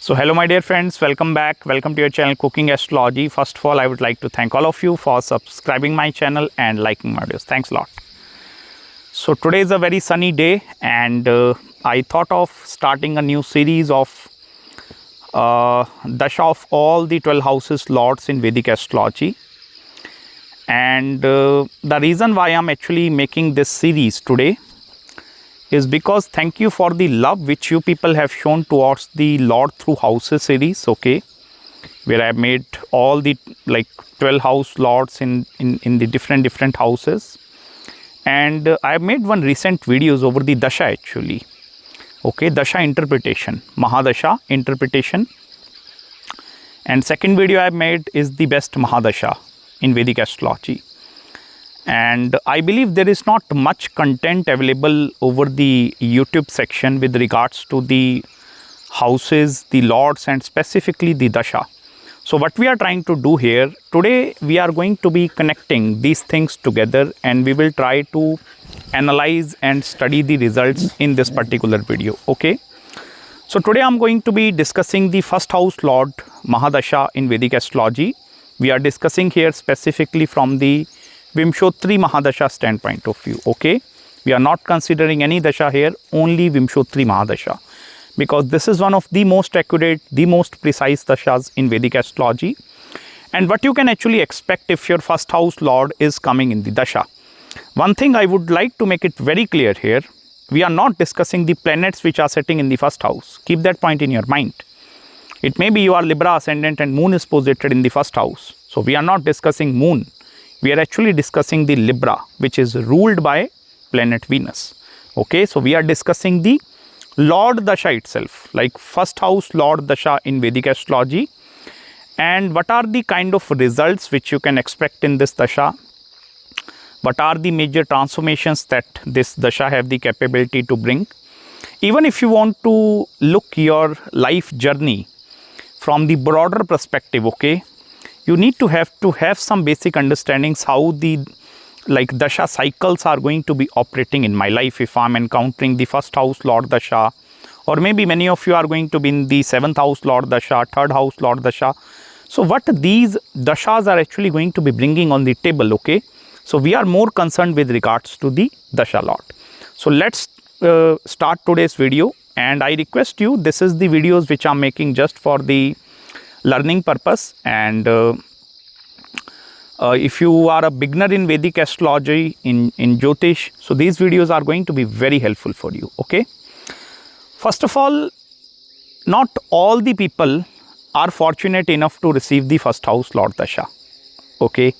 So hello my dear friends, welcome back. Welcome to your channel Cooking Astrology. First of all, I would like to thank all of you for subscribing my channel and liking my videos. Thanks a lot. So today is a very sunny day and I thought of starting a new series of Dasha of all the 12 houses lords in Vedic Astrology. And the reason why I'm actually making this series today is because thank you for the love which you people have shown towards the Lord through houses series, okay, where I made all the 12 house lords in the different houses. And I have made one recent videos over the Dasha actually, okay, Dasha interpretation, Mahadasha interpretation. And second video I have made is the best Mahadasha in Vedic Astrology. And I believe there is not much content available over the YouTube section with regards to the houses, the lords and specifically the Dasha. So what we are trying to do here, today we are going to be connecting these things together and we will try to analyze and study the results in this particular video, okay. So today I am going to be discussing the first house lord Mahadasha in Vedic Astrology. We are discussing here specifically from the Vimshotri Mahadasha standpoint of view, okay. We are not considering any Dasha here, only Vimshotri Mahadasha, because this is one of the most accurate, the most precise Dashas in Vedic Astrology. And what you can actually expect if your first house lord is coming in the Dasha. One thing I would like to make it very clear here, we are not discussing the planets which are sitting in the first house. Keep that point in your mind. It may be you are Libra ascendant and moon is posited in the first house. So we are not discussing moon. We are actually discussing the Libra, which is ruled by planet Venus. Okay, so we are discussing the Lord Dasha itself, like first house Lord Dasha in Vedic Astrology. And what are the kind of results which you can expect in this Dasha? What are the major transformations that this Dasha have the capability to bring? Even if you want to look your life journey from the broader perspective, okay, you need to have some basic understandings how the Dasha cycles are going to be operating in my life if I'm encountering the first house Lord Dasha, or maybe many of you are going to be in the 7th house Lord Dasha, 3rd house Lord Dasha. So what these Dashas are actually going to be bringing on the table, okay. So we are more concerned with regards to the Dasha Lord. So let's start today's video, and I request you, this is the videos which I'm making just for the learning purpose, and if you are a beginner in Vedic Astrology, in Jyotish, so these videos are going to be very helpful for you, okay. First of all, not all the people are fortunate enough to receive the first house Lord Dasha, okay.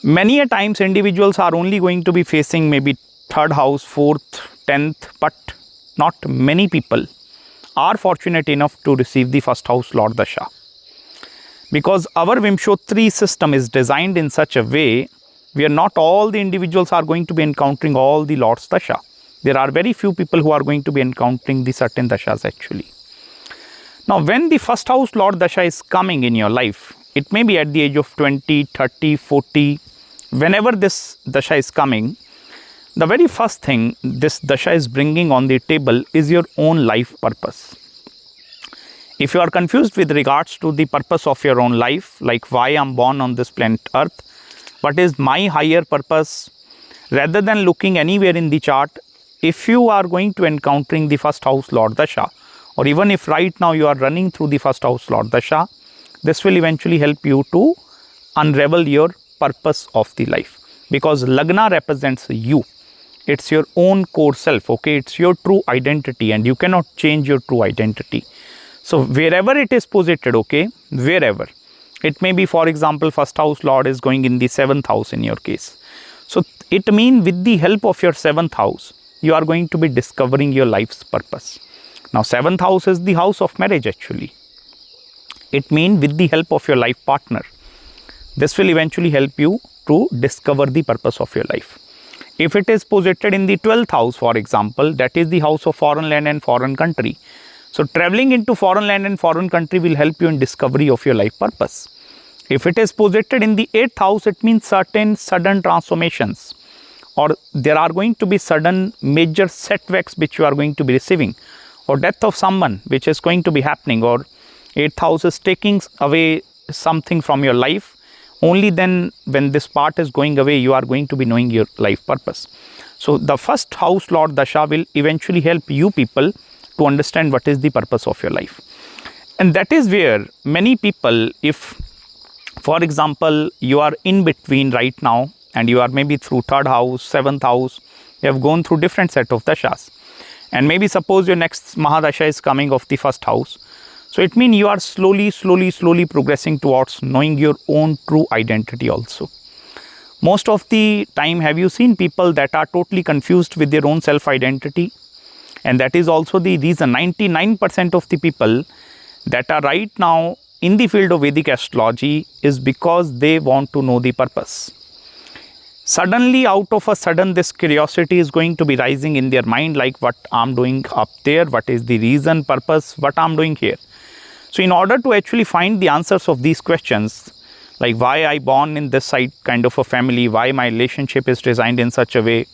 Many a times individuals are only going to be facing maybe 3rd house, 4th, 10th, but not many people are fortunate enough to receive the first house Lord Dasha. Because our Vimshotri system is designed in such a way where not all the individuals are going to be encountering all the Lord's Dasha. There are very few people who are going to be encountering the certain Dashas actually. Now when the first house Lord Dasha is coming in your life, it may be at the age of 20, 30, 40, whenever this Dasha is coming, the very first thing this Dasha is bringing on the table is your own life purpose. If you are confused with regards to the purpose of your own life, like why I am born on this planet Earth, what is my higher purpose, rather than looking anywhere in the chart, if you are going to encountering the first house Lord Dasha, or even if right now you are running through the first house Lord Dasha, this will eventually help you to unravel your purpose of the life, because Lagna represents you. It's your own core self, okay. It's your true identity and you cannot change your true identity. So wherever it is posited, okay, wherever it may be, for example, first house Lord is going in the 7th house in your case. So it means with the help of your 7th house, you are going to be discovering your life's purpose. Now 7th house is the house of marriage actually. It means with the help of your life partner, this will eventually help you to discover the purpose of your life. If it is posited in the 12th house, for example, that is the house of foreign land and foreign country. So traveling into foreign land and foreign country will help you in discovery of your life purpose. If it is posited in the 8th house, it means certain sudden transformations, or there are going to be sudden major setbacks which you are going to be receiving, or death of someone which is going to be happening, or 8th house is taking away something from your life, only then when this part is going away, you are going to be knowing your life purpose. So the first house Lord Dasha will eventually help you people to understand what is the purpose of your life. And that is where many people, if for example, you are in between right now and you are maybe through 3rd house, 7th house, you have gone through different set of dashas. And maybe suppose your next Mahadasha is coming of the 1st house. So it means you are slowly progressing towards knowing your own true identity also. Most of the time, have you seen people that are totally confused with their own self-identity? And that is also the reason 99% of the people that are right now in the field of Vedic astrology is because they want to know the purpose. Suddenly, out of a sudden, this curiosity is going to be rising in their mind, like what I'm doing up there, what is the reason, purpose, what I'm doing here. So in order to actually find the answers of these questions, like why I born in this side kind of a family, why my relationship is designed in such a way,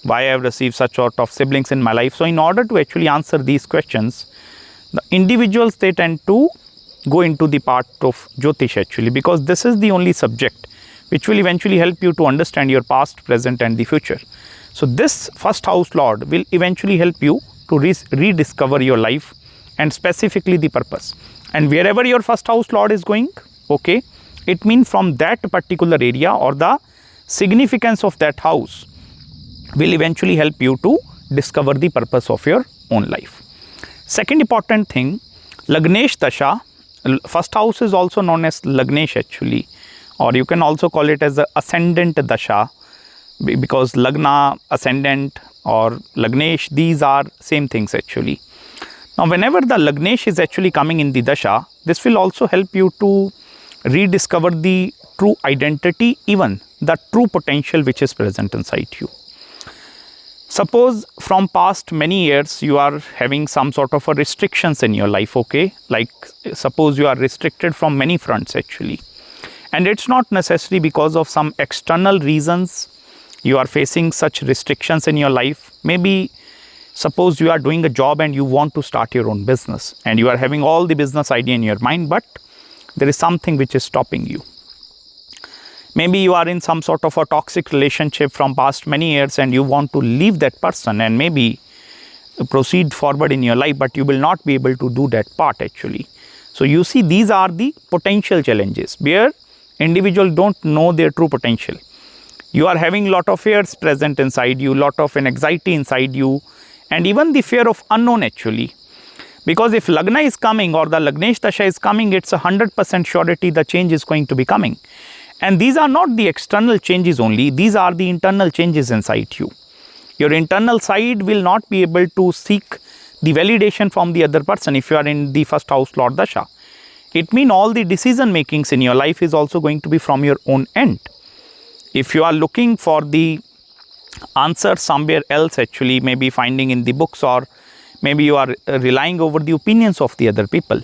why I have received such sort of siblings in my life. So in order to actually answer these questions, the individuals, they tend to go into the part of Jyotish actually, because this is the only subject which will eventually help you to understand your past, present and the future. So this 1st house Lord will eventually help you to rediscover your life and specifically the purpose. And wherever your 1st house Lord is going, okay, it means from that particular area or the significance of that house will eventually help you to discover the purpose of your own life. Second important thing, Lagnesh Dasha. 1st house is also known as Lagnesh actually, or you can also call it as the ascendant Dasha, because Lagna, ascendant or Lagnesh, these are same things actually. Now whenever the Lagnesh is actually coming in the Dasha, this will also help you to rediscover the true identity, even the true potential which is present inside you. Suppose from past many years you are having some sort of a restrictions in your life, okay, like suppose you are restricted from many fronts actually, and it's not necessary because of some external reasons you are facing such restrictions in your life. Maybe suppose you are doing a job and you want to start your own business and you are having all the business idea in your mind, but there is something which is stopping you. Maybe you are in some sort of a toxic relationship from past many years and you want to leave that person and maybe proceed forward in your life, but you will not be able to do that part actually. So you see, these are the potential challenges where individuals don't know their true potential. You are having lot of fears present inside you, lot of anxiety inside you, and even the fear of unknown actually. Because if Lagna is coming or the Lagnesh Dasha is coming, it's 100% surety the change is going to be coming. And these are not the external changes only, these are the internal changes inside you. Your internal side will not be able to seek the validation from the other person if you are in the 1st house Lord Dasha. It means all the decision makings in your life is also going to be from your own end. If you are looking for the answer somewhere else actually, maybe finding in the books, or maybe you are relying over the opinions of the other people.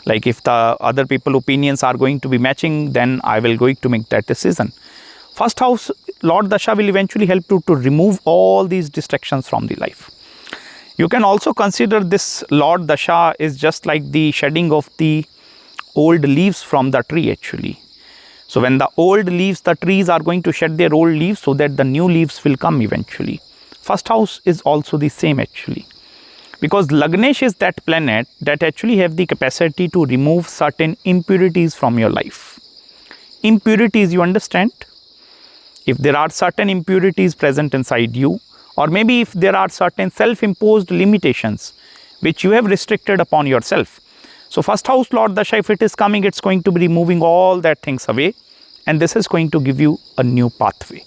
Like if the other people opinions are going to be matching, then I will going to make that decision. 1st house Lord Dasha will eventually help you to remove all these distractions from the life. You can also consider this Lord Dasha is just like the shedding of the old leaves from the tree actually. So when the old leaves, the trees are going to shed their old leaves so that the new leaves will come eventually. 1st house is also the same actually. Because Lagnesh is that planet that actually have the capacity to remove certain impurities from your life. Impurities, you understand? If there are certain impurities present inside you, or maybe if there are certain self-imposed limitations which you have restricted upon yourself. So 1st house Lord Dasha, if it is coming, it's going to be removing all that things away, and this is going to give you a new pathway,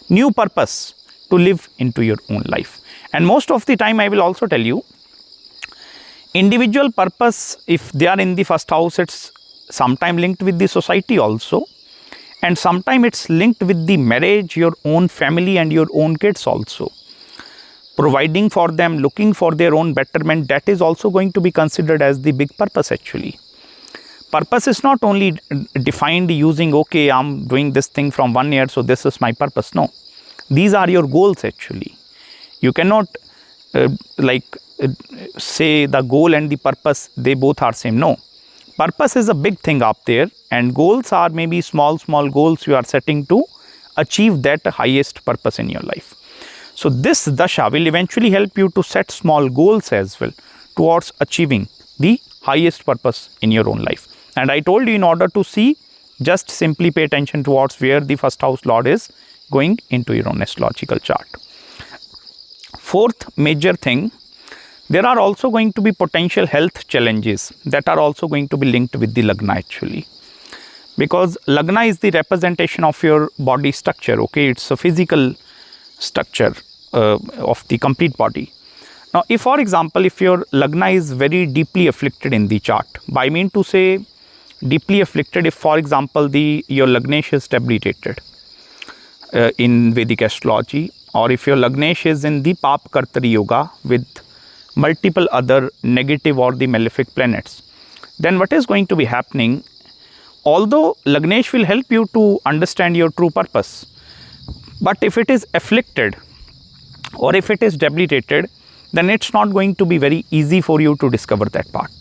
new purpose to live into your own life. And most of the time I will also tell you, individual purpose, if they are in the 1st house, it's sometime linked with the society also, and sometime it's linked with the marriage, your own family and your own kids also. Providing for them, looking for their own betterment, that is also going to be considered as the big purpose actually. Purpose is not only defined using, okay, I'm doing this thing from 1 year, so this is my purpose. No, these are your goals actually. You cannot say the goal and the purpose, they both are same. No. Purpose is a big thing up there, and goals are maybe small goals you are setting to achieve that highest purpose in your life. So this dasha will eventually help you to set small goals as well towards achieving the highest purpose in your own life. And I told you, in order to see, just simply pay attention towards where the first house lord is going into your own astrological chart. Fourth major thing, there are also going to be potential health challenges that are also going to be linked with the lagna actually. Because lagna is the representation of your body structure, okay? It's a physical structure of the complete body. Now, if for example, if your lagna is very deeply afflicted in the chart, by mean to say deeply afflicted, if for example your lagnesh is debilitated in Vedic astrology, or if your lagnesh is in the Pap Kartari yoga with multiple other negative or the malefic planets, then what is going to be happening, although lagnesh will help you to understand your true purpose, but if it is afflicted or if it is debilitated, then it's not going to be very easy for you to discover that part.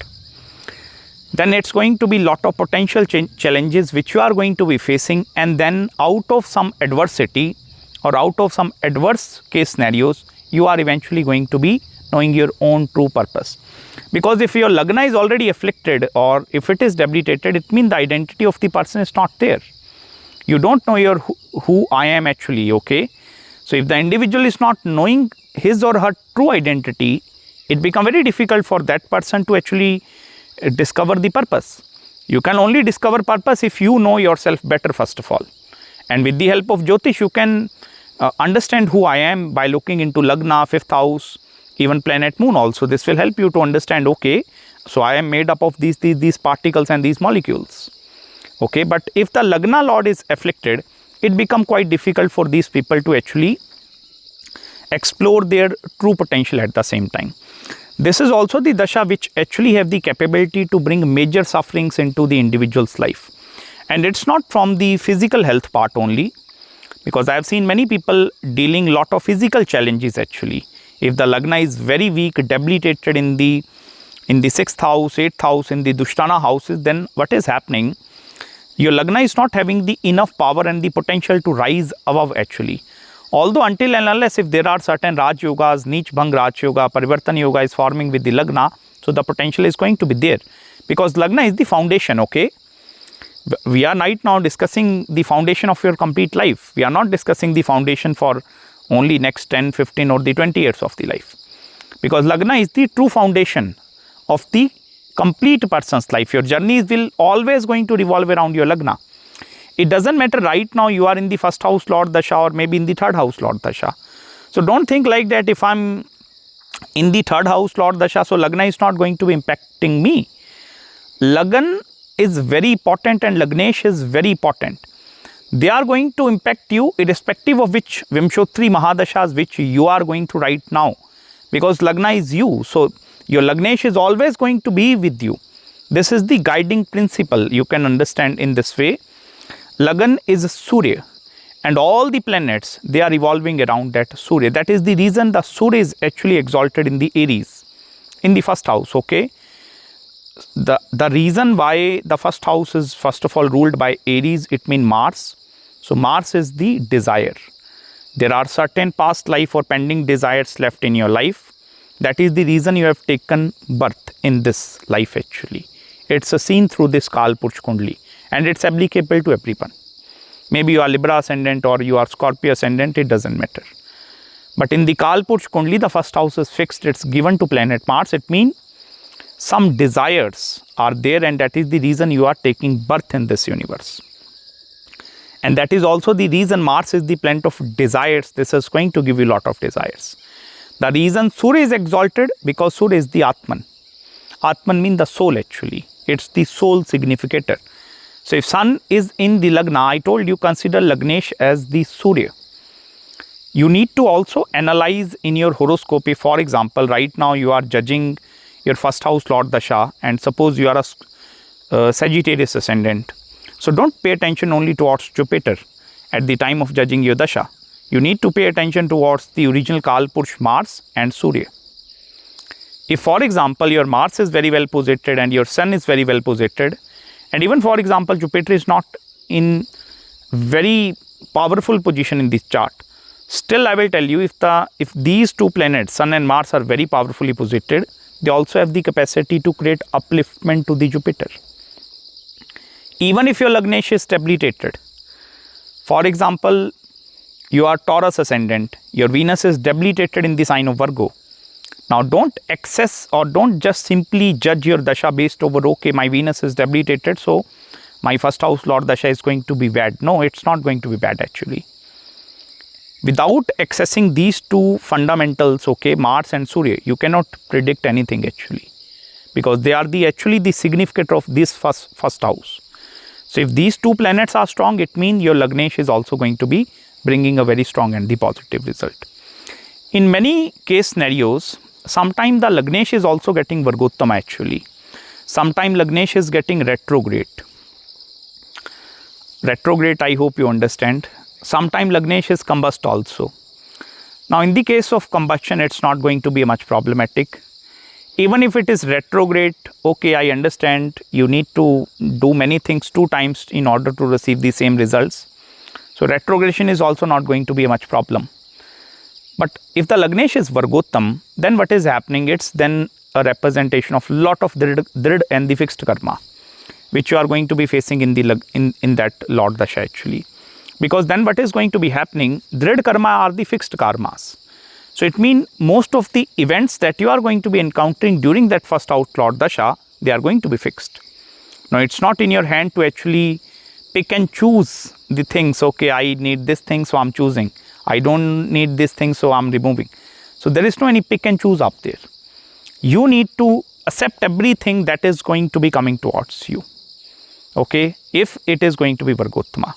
Then it's going to be lot of potential challenges which you are going to be facing, and then out of some adversity or out of some adverse case scenarios, you are eventually going to be knowing your own true purpose. Because if your lagna is already afflicted or if it is debilitated, it means the identity of the person is not there. You don't know your who I am actually, okay? So if the individual is not knowing his or her true identity, it becomes very difficult for that person to actually discover the purpose. You can only discover purpose if you know yourself better first of all. And with the help of Jyotish, you can understand who I am by looking into lagna, 5th house, even planet moon also. This will help you to understand, okay, so I am made up of these particles and these molecules. Okay, but if the lagna lord is afflicted, it becomes quite difficult for these people to actually explore their true potential at the same time. This is also the dasha which actually have the capability to bring major sufferings into the individual's life. And it's not from the physical health part only, because I have seen many people dealing lot of physical challenges actually. If the lagna is very weak, debilitated in the 6th house, 8th house, in the Dushtana houses, then what is happening? Your lagna is not having the enough power and the potential to rise above actually. Although until and unless if there are certain Raj Yogas, Neech Bhang Raj Yoga, Parivartan Yoga is forming with the lagna, so the potential is going to be there. Because lagna is the foundation, okay? We are right now discussing the foundation of your complete life. We are not discussing the foundation for only next 10, 15 or the 20 years of the life. Because lagna is the true foundation of the complete person's life. Your journey will always going to revolve around your lagna. It doesn't matter right now you are in the 1st house lord dasha or maybe in the 3rd house lord dasha. So don't think like that if I'm in the 3rd house lord dasha, so lagna is not going to be impacting me. Lagan is very important and lagnesh is very important. They are going to impact you irrespective of which Vimshotri Mahadashas which you are going to right now. Because lagna is you. So your lagnesh is always going to be with you. This is the guiding principle you can understand in this way. Lagan is Surya and all the planets, they are revolving around that Surya. That is the reason the Surya is actually exalted in the Aries, in the 1st house, okay? The reason why the 1st house is first of all ruled by Aries, it means Mars. So Mars is the desire. There are certain past life or pending desires left in your life. That is the reason you have taken birth in this life actually. It's a seen through this Kalpursh Kundli and it's applicable to everyone. Maybe you are Libra ascendant or you are Scorpio ascendant, it doesn't matter. But in the Kalpursh Kundli, the 1st house is fixed, it's given to planet Mars. It means some desires are there and that is the reason you are taking birth in this universe. And that is also the reason Mars is the planet of desires. This is going to give you a lot of desires. The reason Surya is exalted because Surya is the Atman. Atman means the soul actually. It's the soul significator. So if Sun is in the Lagna, I told you consider Lagnesh as the Surya. You need to also analyze in your horoscope. If for example, right now you are judging your 1st house Lord Dasha and suppose you are a Sagittarius ascendant. So don't pay attention only towards Jupiter at the time of judging your Dasha. You need to pay attention towards the original Kalpursh Mars and Surya. If for example your Mars is very well posited and your Sun is very well posited, and even for example Jupiter is not in very powerful position in this chart, still I will tell you, if these two planets Sun and Mars are very powerfully posited, they also have the capacity to create upliftment to the Jupiter. Even if your Lagnesh is debilitated, for example you are Taurus ascendant, your Venus is debilitated in the sign of Virgo. Now don't access or don't just simply judge your Dasha based over, okay, my Venus is debilitated, so my first house Lord Dasha is going to be bad. No, it's not going to be bad actually. Without accessing these two fundamentals, okay, Mars and Surya, you cannot predict anything actually, because they are actually the significant of this first house. So if these two planets are strong, it means your Lagnesh is also going to be bringing a very strong and the positive result. In many case scenarios, sometimes the Lagnesh is also getting Vargottama actually. Sometimes Lagnesh is getting retrograde. Retrograde, I hope you understand. Sometimes Lagnesh is combust also. Now in the case of combustion, it's not going to be much problematic. Even if it is retrograde, okay, I understand you need to do many things 2 times in order to receive the same results. So retrogression is also not going to be a much problem. But if the Lagnesh is Vargottam, then what is happening? It's then a representation of lot of drid and the fixed karma, which you are going to be facing in that Lord Dasha actually. Because then what is going to be happening? Drid karma are the fixed karmas. So it means most of the events that you are going to be encountering during that first house Lord Dasha, they are going to be fixed. Now it's not in your hand to actually pick and choose the things. Okay, I need this thing, so I'm choosing. I don't need this thing, so I'm removing. So there is no any pick and choose up there. You need to accept everything that is going to be coming towards you. Okay, if it is going to be Vargottama.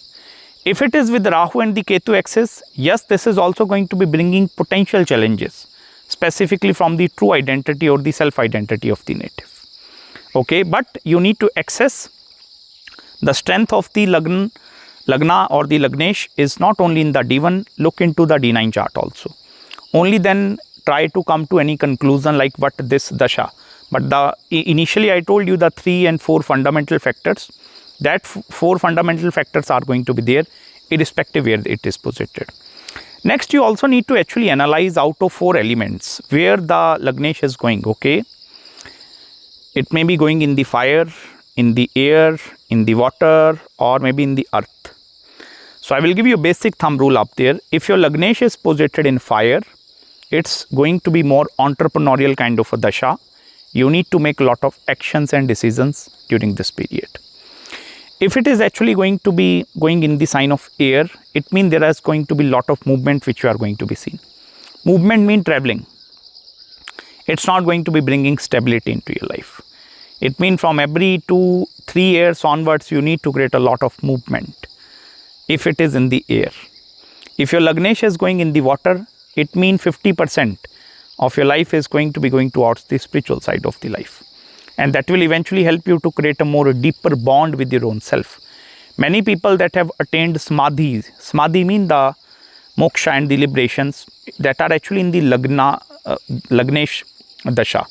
If it is with Rahu and the Ketu axis, yes, this is also going to be bringing potential challenges, specifically from the true identity or the self-identity of the native. Okay, but you need to access the strength of the Lagna or the Lagnesh is not only in the D1, look into the D9 chart also. Only then try to come to any conclusion like what this Dasha. But initially I told you the 3 and 4 fundamental factors. That 4 fundamental factors are going to be there irrespective where it is posited. Next, you also need to actually analyze out of 4 elements where the Lagnesh is going, okay. It may be going in the fire, in the air, in the water, or maybe in the earth. So I will give you a basic thumb rule up there. If your Lagnesh is posited in fire, it's going to be more entrepreneurial kind of a Dasha. You need to make a lot of actions and decisions during this period. If it is actually going to be going in the sign of air, it means there is going to be lot of movement which you are going to be seeing. Movement means traveling. It's not going to be bringing stability into your life. It means from every 2-3 years onwards, you need to create a lot of movement if it is in the air. If your Lagnesh is going in the water, it means 50% of your life is going to be going towards the spiritual side of the life. And that will eventually help you to create a more deeper bond with your own self. Many people that have attained Samadhi, Samadhi means the moksha and the liberations that are actually in the Lagnesh Dasha.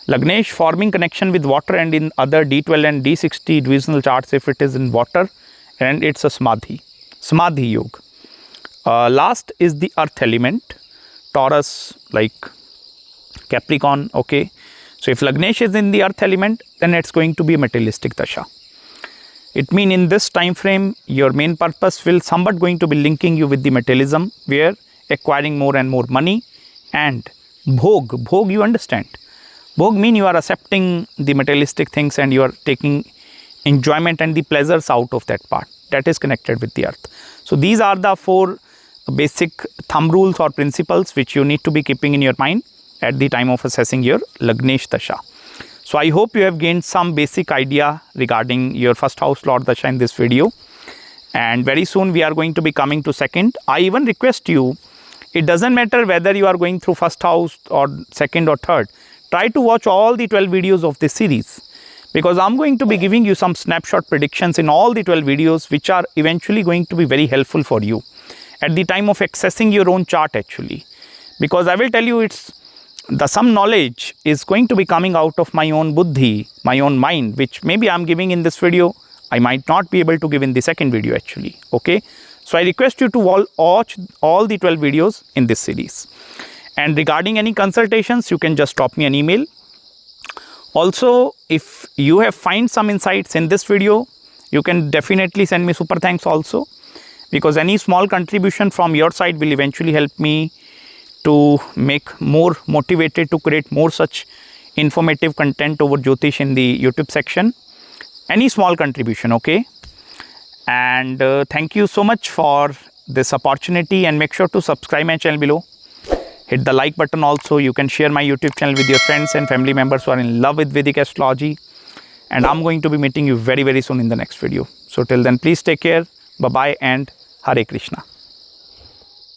Lagnesh forming connection with water, and in other D12 and D60 divisional charts, if it is in water, and it's a Samadhi Yoga. Last is the earth element, Taurus, like Capricorn, okay. So if Lagnesh is in the earth element, then it's going to be a materialistic Dasha. It means in this time frame, your main purpose will somewhat going to be linking you with the materialism, where acquiring more and more money and bhog, you understand. Bhog means you are accepting the materialistic things and you are taking enjoyment and the pleasures out of that part. That is connected with the earth. So these are the 4 basic thumb rules or principles which you need to be keeping in your mind at the time of assessing your Lagnesh Dasha. So I hope you have gained some basic idea regarding your first house Lord Dasha in this video. And very soon we are going to be coming to second. I even request you, it doesn't matter whether you are going through first house or second or third. Try to watch all the 12 videos of this series, because I'm going to be giving you some snapshot predictions in all the 12 videos which are eventually going to be very helpful for you at the time of accessing your own chart actually. Because I will tell you, it's some knowledge is going to be coming out of my own buddhi, my own mind, which maybe I'm giving in this video, I might not be able to give in the second video actually, okay. So I request you to watch all the 12 videos in this series. And regarding any consultations, you can just drop me an email. Also, if you have find some insights in this video, you can definitely send me super thanks also, because any small contribution from your side will eventually help me to make more motivated to create more such informative content over Jyotish in the YouTube section. Any small contribution, okay. And thank you so much for this opportunity, and make sure to subscribe my channel below. Hit the like button also. You can share my YouTube channel with your friends and family members who are in love with Vedic astrology. And I'm going to be meeting you very, very soon in the next video. So till then, please take care. Bye-bye and Hare Krishna.